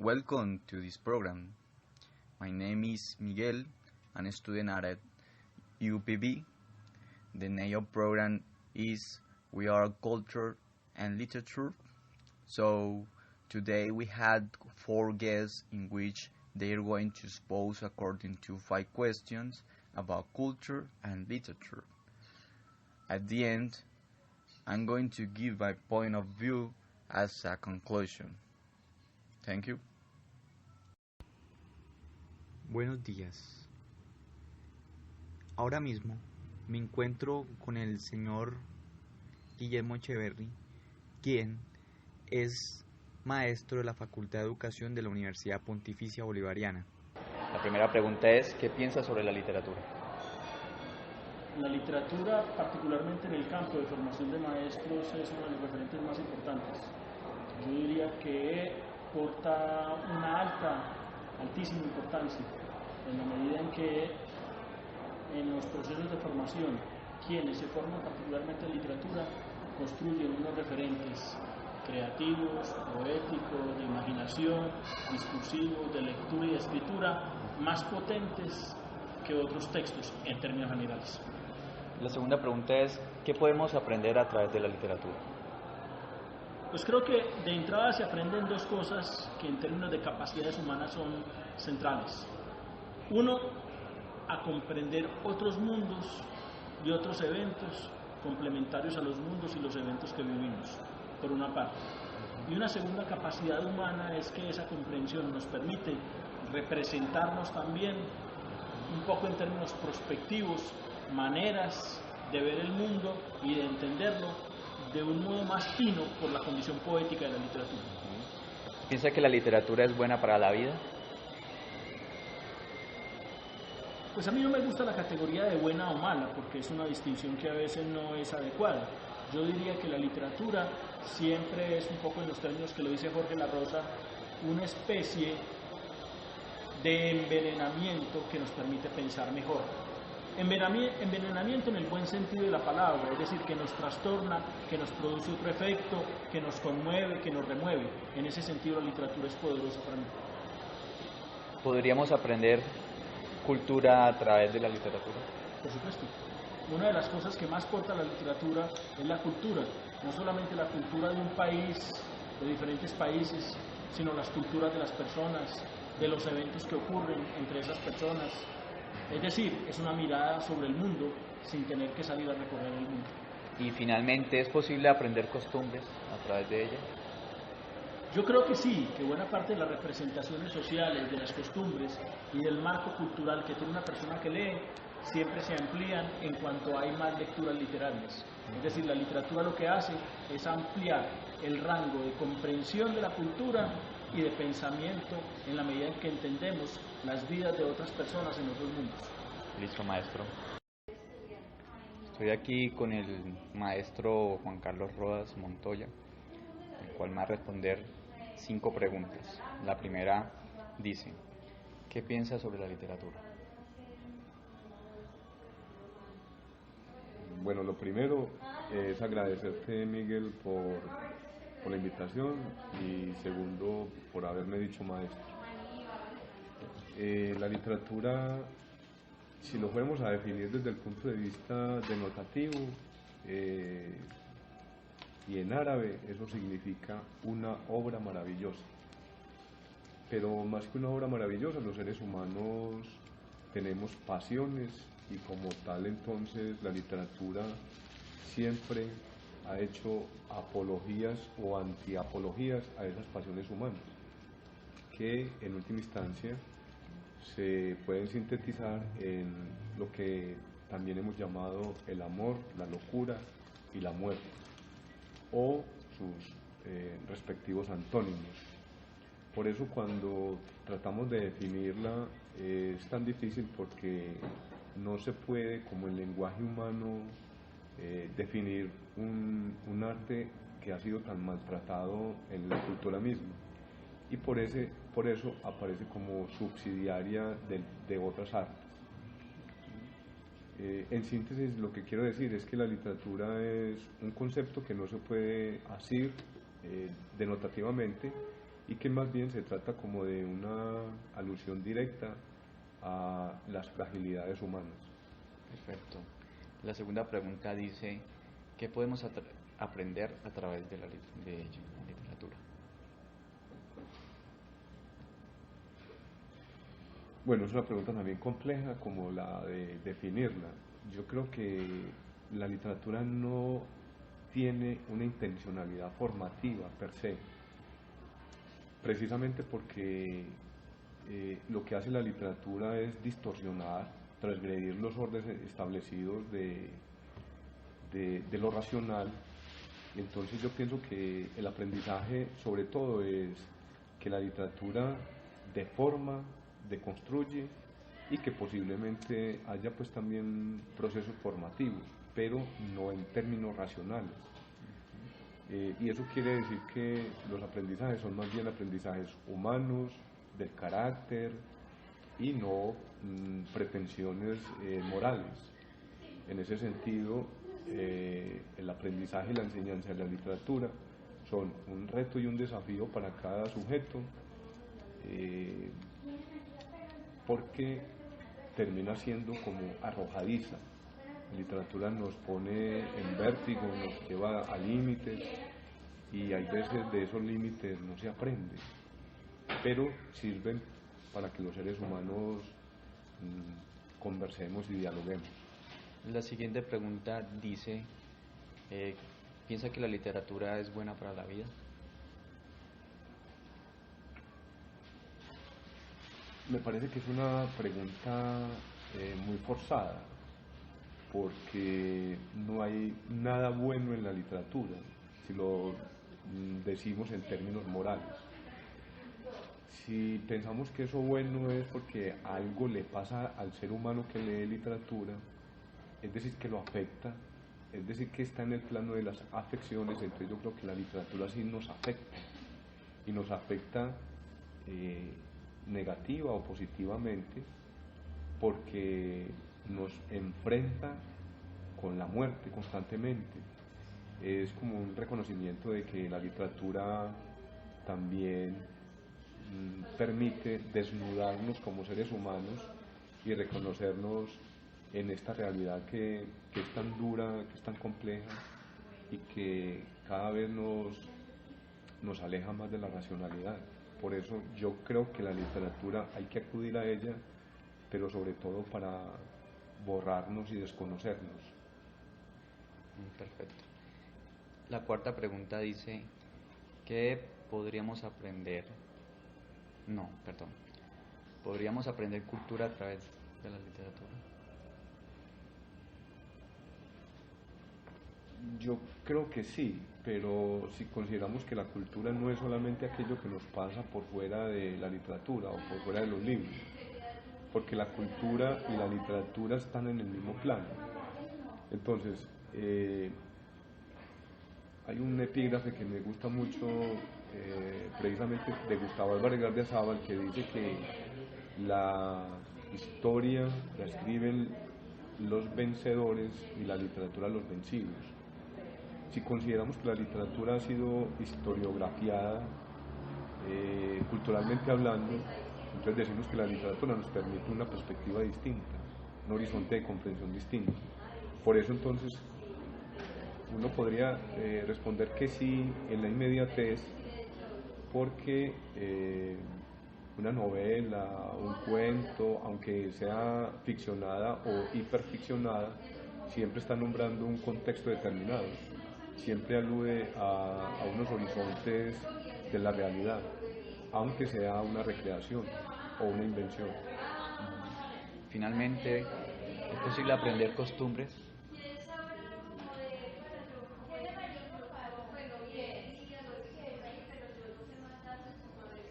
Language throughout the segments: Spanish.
Welcome to this program. My name is Miguel, I'm a student at UPB. The name of program is We Are Culture and Literature. So today we had 4 guests in which they are going to expose according to 5 questions about culture and literature. At the end, I'm going to give my point of view as a conclusion. Thank you. Buenos días. Ahora mismo me encuentro con el señor Guillermo Echeverry, quien es maestro de la Facultad de Educación de la Universidad Pontificia Bolivariana. La primera pregunta es, ¿qué piensas sobre la literatura? La literatura, particularmente en el campo de formación de maestros, es uno de los referentes más importantes. Yo diría que porta una altísima importancia en la medida en que en los procesos de formación quienes se forman particularmente en literatura construyen unos referentes creativos, poéticos, de imaginación, discursivos, de lectura y de escritura más potentes que otros textos en términos generales. La segunda pregunta es, ¿qué podemos aprender a través de la literatura? Pues creo que de entrada se aprenden 2 cosas que en términos de capacidades humanas son centrales. Uno, a comprender otros mundos y otros eventos complementarios a los mundos y los eventos que vivimos, por una parte. Y una segunda capacidad humana es que esa comprensión nos permite representarnos también un poco en términos prospectivos, maneras de ver el mundo y de entenderlo de un modo más fino por la condición poética de la literatura. ¿Piensa que la literatura es buena para la vida? Pues a mí no me gusta la categoría de buena o mala, porque es una distinción que a veces no es adecuada. Yo diría que la literatura siempre es un poco en los términos que lo dice Jorge La Rosa, una especie de envenenamiento que nos permite pensar mejor. Envenenamiento en el buen sentido de la palabra, es decir, que nos trastorna, que nos produce otro efecto, que nos conmueve, que nos remueve. En ese sentido la literatura es poderosa para mí. ¿Podríamos aprender cultura a través de la literatura? Por supuesto. Una de las cosas que más porta la literatura es la cultura, no solamente la cultura de un país, de diferentes países, sino las culturas de las personas, de los eventos que ocurren entre esas personas. Es decir, es una mirada sobre el mundo sin tener que salir a recorrer el mundo. Y finalmente, ¿es posible aprender costumbres a través de ella? Yo creo que sí, que buena parte de las representaciones sociales, de las costumbres y del marco cultural que tiene una persona que lee, siempre se amplían en cuanto hay más lecturas literarias. Es decir, la literatura lo que hace es ampliar el rango de comprensión de la cultura y de pensamiento en la medida en que entendemos las vidas de otras personas en otros mundos. Listo, maestro. Estoy aquí con el maestro Juan Carlos Rodas Montoya, el cual me va a responder 5 preguntas. La primera dice, ¿qué piensas sobre la literatura? Bueno, lo primero es agradecerte, Miguel, por la invitación y segundo, por haberme dicho maestro. La literatura, si lo fuéramos a definir desde el punto de vista denotativo y en árabe, eso significa una obra maravillosa. Pero más que una obra maravillosa, los seres humanos tenemos pasiones y como tal entonces la literatura siempre ha hecho apologías o antiapologías a esas pasiones humanas, que en última instancia se pueden sintetizar en lo que también hemos llamado el amor, la locura y la muerte, o sus respectivos antónimos. Por eso cuando tratamos de definirla es tan difícil porque no se puede, como el lenguaje humano, definir un arte que ha sido tan maltratado en la cultura misma. Y por eso aparece como subsidiaria de otras artes. En síntesis, lo que quiero decir es que la literatura es un concepto que no se puede asir denotativamente, y que más bien se trata como de una alusión directa a las fragilidades humanas. Perfecto. La segunda pregunta dice, ¿qué podemos aprender a través de ella, la literatura? Bueno, es una pregunta también compleja como la de definirla. Yo creo que la literatura no tiene una intencionalidad formativa per se, precisamente porque lo que hace la literatura es distorsionar, transgredir los órdenes establecidos de lo racional. Entonces yo pienso que el aprendizaje sobre todo es que la literatura deforma, deconstruye y que posiblemente haya pues también procesos formativos, pero no en términos racionales. Y eso quiere decir que los aprendizajes son más bien aprendizajes humanos, del carácter y no pretensiones morales. En ese sentido, el aprendizaje y la enseñanza de la literatura son un reto y un desafío para cada sujeto, porque termina siendo como arrojadiza. La literatura nos pone en vértigo, nos lleva a límites y hay veces de esos límites no se aprende, pero sirven para que los seres humanos conversemos y dialoguemos. La siguiente pregunta dice, ¿piensa que la literatura es buena para la vida? Me parece que es una pregunta muy forzada, porque no hay nada bueno en la literatura, si lo decimos en términos morales. Si pensamos que eso bueno es porque algo le pasa al ser humano que lee literatura, es decir, que lo afecta, es decir, que está en el plano de las afecciones, entonces yo creo que la literatura sí nos afecta, y nos afecta negativa o positivamente, porque nos enfrenta con la muerte constantemente. Es como un reconocimiento de que la literatura también permite desnudarnos como seres humanos y reconocernos en esta realidad que es tan dura, que es tan compleja y que cada vez nos aleja más de la racionalidad. Por eso yo creo que la literatura hay que acudir a ella, pero sobre todo para borrarnos y desconocernos. Perfecto. La cuarta pregunta dice, ¿qué podríamos aprender? No, perdón. ¿Podríamos aprender cultura a través de la literatura? Yo creo que sí, pero si consideramos que la cultura no es solamente aquello que nos pasa por fuera de la literatura o por fuera de los libros, porque la cultura y la literatura están en el mismo plano. Entonces, hay un epígrafe que me gusta mucho, precisamente de Gustavo Álvarez Gardiazabal, que dice que la historia la escriben los vencedores y la literatura los vencidos. Si consideramos que la literatura ha sido historiografiada, culturalmente hablando, entonces decimos que la literatura nos permite una perspectiva distinta, un horizonte de comprensión distinto. Por eso entonces uno podría responder que sí en la inmediatez, porque una novela, un cuento, aunque sea ficcionada o hiperficcionada, siempre está nombrando un contexto determinado, siempre alude a unos horizontes de la realidad, aunque sea una recreación o una invención. Finalmente, ¿es posible aprender costumbres?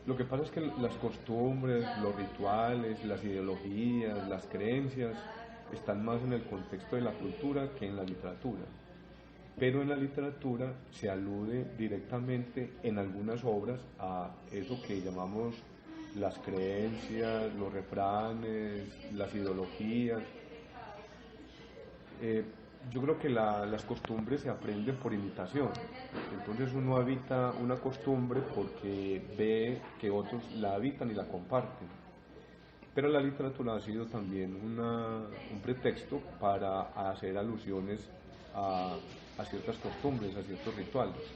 Lo que pasa es que las costumbres, los rituales, las ideologías, las creencias están más en el contexto de la cultura que en la literatura. Pero en la literatura se alude directamente en algunas obras a eso que llamamos las creencias, los refranes, las ideologías. Yo creo que las costumbres se aprenden por imitación. Entonces uno habita una costumbre porque ve que otros la habitan y la comparten. Pero la literatura ha sido también un pretexto para hacer alusiones a ciertas costumbres, a ciertos rituales.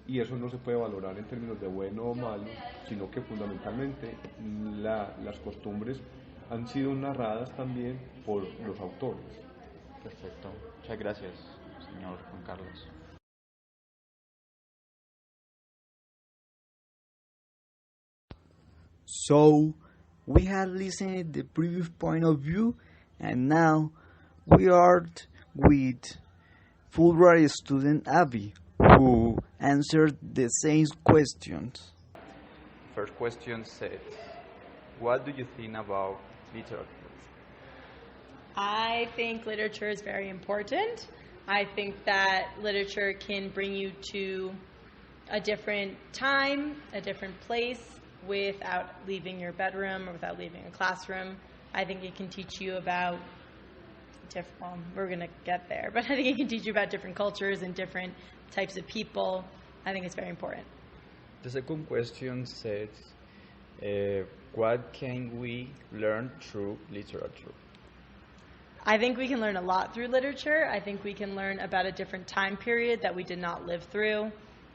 Y eso no se puede valorar en términos de bueno o malo, sino que fundamentalmente las costumbres han sido narradas también por los autores. Perfecto. Muchas gracias, señor Juan Carlos. So, we had listened the previous point of view, and now we are with Fulbright student Abby, who answered the same questions. First question says, what do you think about literature? I think literature is very important. I think that literature can bring you to a different time, a different place, without leaving your bedroom or without leaving a classroom. I think it can teach you about we're going to get there, but I think it can teach you about different cultures and different types of people. I think it's very important. The second question says, what can we learn through literature? I think we can learn a lot through literature. I think we can learn about a different time period that we did not live through,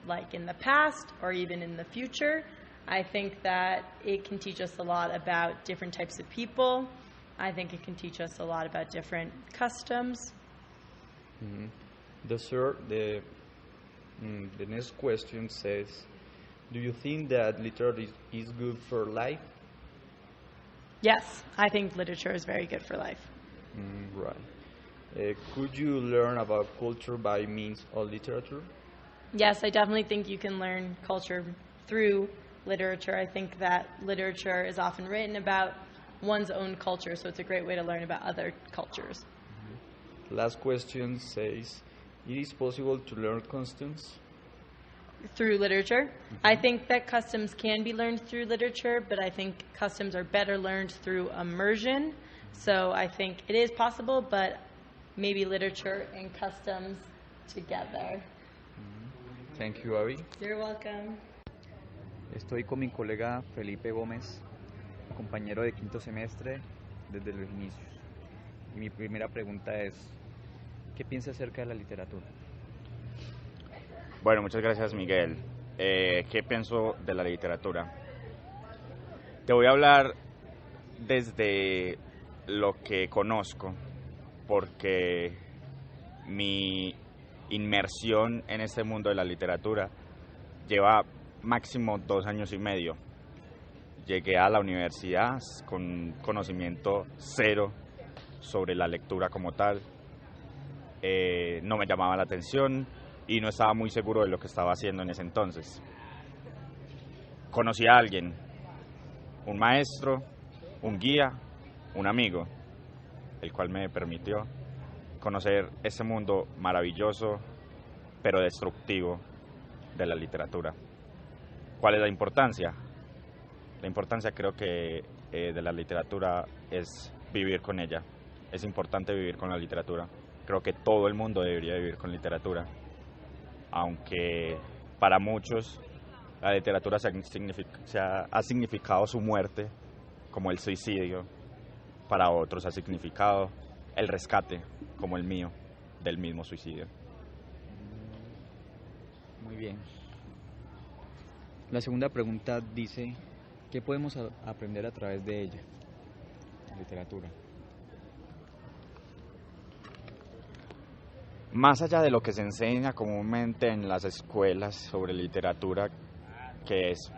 like in the past or even in the future. I think that it can teach us a lot about different types of people. I think it can teach us a lot about different customs. Mm-hmm. The next question says, do you think that literature is good for life? Yes, I think literature is very good for life. Right. Could you learn about culture by means of literature? Yes, I definitely think you can learn culture through literature. I think that literature is often written about one's own culture, so it's a great way to learn about other cultures. Mm-hmm. Last question says, it is possible to learn customs? Through literature. Mm-hmm. I think that customs can be learned through literature, but I think customs are better learned through immersion. So I think it is possible, but maybe literature and customs together. Mm-hmm. Thank you, Abby. You're welcome. Estoy con mi colega Felipe Gómez, compañero de quinto semestre desde los inicios. Y mi primera pregunta es, ¿qué piensa acerca de la literatura? Bueno, muchas gracias, Miguel. ¿Qué pienso de la literatura? Te voy a hablar desde lo que conozco, porque mi inmersión en este mundo de la literatura lleva máximo 2 años y medio. Llegué a la universidad con conocimiento cero sobre la lectura como tal. No me llamaba la atención y no estaba muy seguro de lo que estaba haciendo en ese entonces. Conocí a alguien, un maestro, un guía, un amigo, el cual me permitió conocer ese mundo maravilloso pero destructivo de la literatura. ¿Cuál es la importancia? La importancia creo que de la literatura es vivir con ella. Es importante vivir con la literatura. Creo que todo el mundo debería vivir con literatura. Aunque para muchos la literatura ha significado su muerte, como el suicidio. Para otros ha significado el rescate, como el mío, del mismo suicidio. Muy bien. La segunda pregunta dice, ¿qué podemos aprender a través de ella? La literatura. Más allá de lo que se enseña comúnmente en las escuelas sobre literatura, que es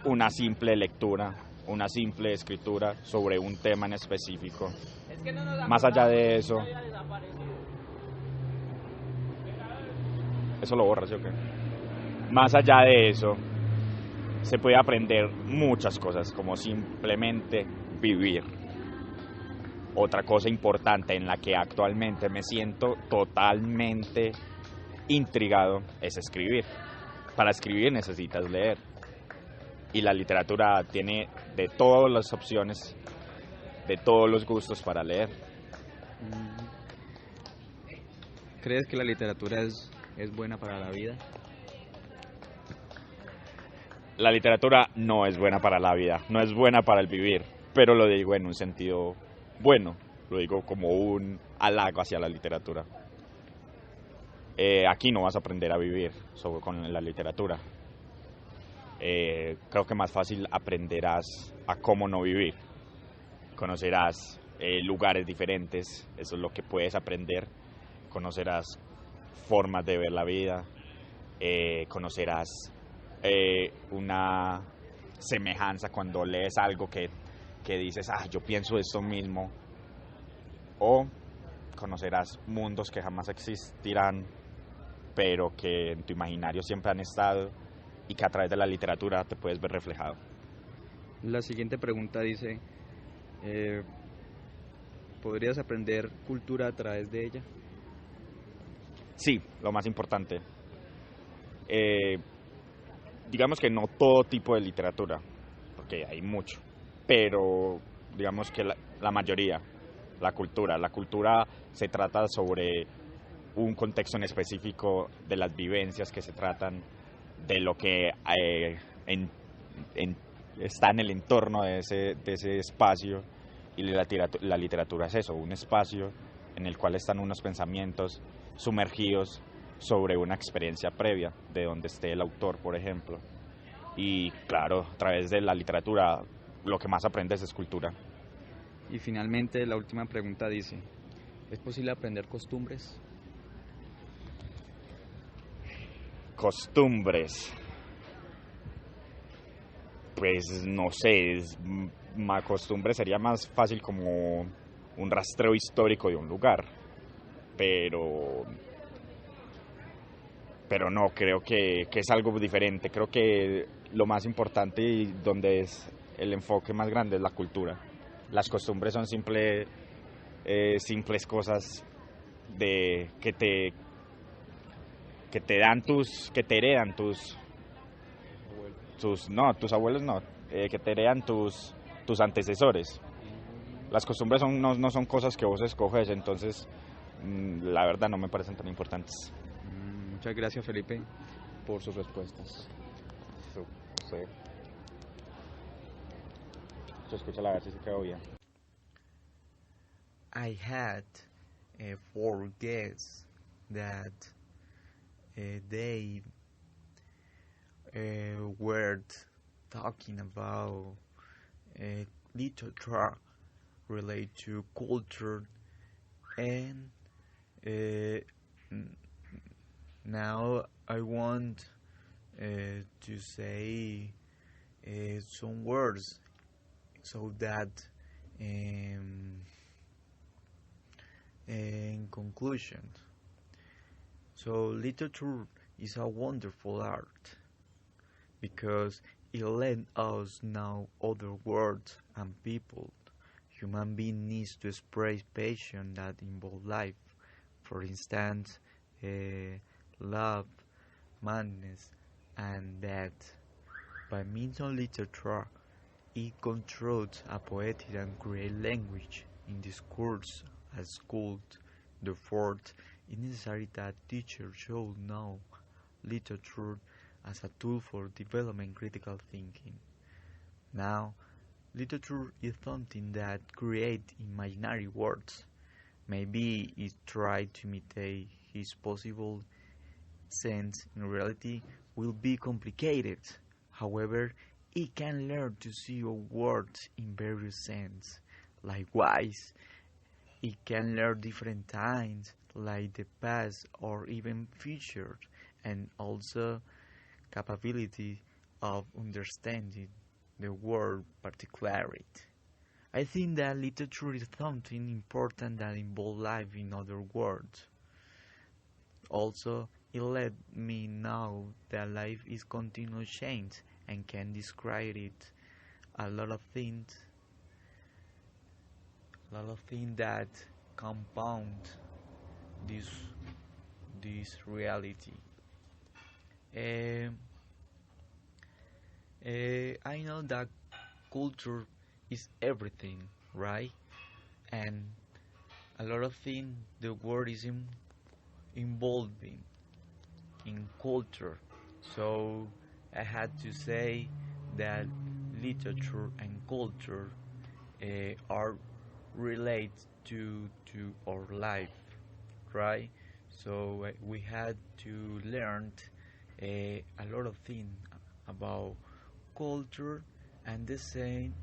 una simple lectura, una simple escritura sobre un tema en específico, más allá de eso... ¿Eso lo borras, sí o qué? Más allá de eso, se puede aprender muchas cosas, como simplemente vivir. Otra cosa importante en la que actualmente me siento totalmente intrigado es escribir. Para escribir necesitas leer. Y la literatura tiene de todas las opciones, de todos los gustos para leer. ¿Crees que la literatura es buena para la vida? La literatura no es buena para la vida, no es buena para el vivir, pero lo digo en un sentido bueno, lo digo como un halago hacia la literatura. Aquí no vas a aprender a vivir con la literatura. Creo que más fácil aprenderás a cómo no vivir. Conocerás lugares diferentes, eso es lo que puedes aprender. Conocerás formas de ver la vida, conocerás una semejanza cuando lees algo que dices, yo pienso esto mismo, o conocerás mundos que jamás existirán, pero que en tu imaginario siempre han estado y que a través de la literatura te puedes ver reflejado. La siguiente pregunta dice, ¿podrías aprender cultura a través de ella? Sí, lo más importante. Digamos que no todo tipo de literatura, porque hay mucho, pero digamos que la mayoría, la cultura se trata sobre un contexto en específico de las vivencias que se tratan, de lo que está en el entorno de ese espacio, y la literatura es eso, un espacio en el cual están unos pensamientos sumergidos sobre una experiencia previa de donde esté el autor, por ejemplo. Y claro, a través de la literatura lo que más aprendes es cultura. Y finalmente la última pregunta dice, ¿es posible aprender costumbres? Costumbres. Pues no sé, costumbre sería más fácil como un rastreo histórico de un lugar, pero no, creo que es algo diferente. Creo que lo más importante y donde es el enfoque más grande es la cultura. Las costumbres son simples cosas que te heredan tus abuelos no, que te heredan tus antecesores. Las costumbres no son cosas que vos escoges, entonces la verdad no me parecen tan importantes. Muchas gracias, Felipe, por sus respuestas. Sí. Se escucha la verdad, si se quedó bien. I had 4 guests that they were talking about literature related to culture, and now I want to say some words so that in conclusion, so literature is a wonderful art because it lets us know other worlds and people. Human being needs to express passion that involve life. For instance, love, madness, and death. By means of literature, it controls a poetic and creative language in discourse at school. Therefore, it is necessary that teachers should know literature as a tool for developing critical thinking. Now, literature is something that creates imaginary worlds. Maybe it tries to imitate his possible sense in reality will be complicated. However, it can learn to see words in various sense. Likewise, it can learn different times, like the past or even future, and also capability of understanding the world particularly. I think that literature is something important that involves life in other worlds. Also, it let me know that life is continuous change and can describe it a lot of things that compound this reality. I know that culture is everything, right? And a lot of things the world involving in culture. So I had to say that literature and culture are related to our life, right? So we had to learn a lot of things about culture and the same